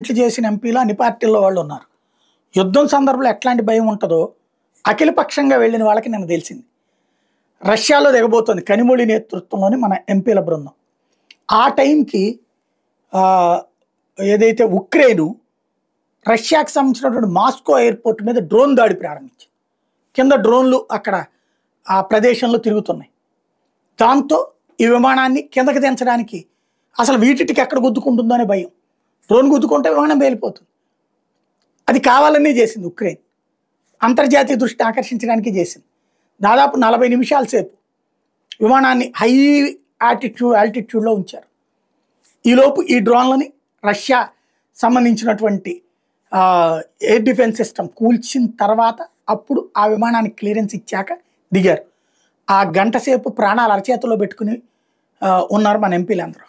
ఇట్లా చేసిన ఎంపీలు అన్ని పార్టీల్లో వాళ్ళు ఉన్నారు. యుద్ధం సందర్భంలో ఎట్లాంటి భయం ఉంటుందో అఖిలపక్షంగా వెళ్ళిన వాళ్ళకి నాకు తెలిసింది. రష్యాలో దిగబోతోంది కనిమొళి నేతృత్వంలోని మన ఎంపీల బృందం. ఆ టైంకి ఏదైతే ఉక్రెయిన్ రష్యాకి సంబంధించినటువంటి మాస్కో ఎయిర్పోర్ట్ మీద డ్రోన్ దాడి ప్రారంభించింది. కింద డ్రోన్లు అక్కడ ఆ ప్రదేశంలో తిరుగుతున్నాయి. దాంతో ఈ విమానాన్ని కిందకి దించడానికి అసలు వీటికి ఎక్కడ గుద్దుకుంటుందో అనే భయం. డ్రోన్ గుద్దుకుంటే విమానం పేలిపోతుంది. అది కావాలనే చేసింది ఉక్రెయిన్. అంతర్జాతీయ దృష్టిని ఆకర్షించడానికి చేసింది. దాదాపు 40 నిమిషాల సేపు విమానాన్ని హై ఆల్టిట్యూడ్లో ఉంచారు. ఈలోపు ఈ డ్రోన్లని రష్యా సంబంధించినటువంటి ఎయిర్ డిఫెన్స్ సిస్టమ్ కూల్చిన తర్వాత అప్పుడు ఆ విమానానికి క్లియరెన్స్ ఇచ్చాక దిగారు. ఆ గంట సేపు ప్రాణాలు అరచేతిలో పెట్టుకుని ఉన్నారు మన ఎంపీలు అందరూ.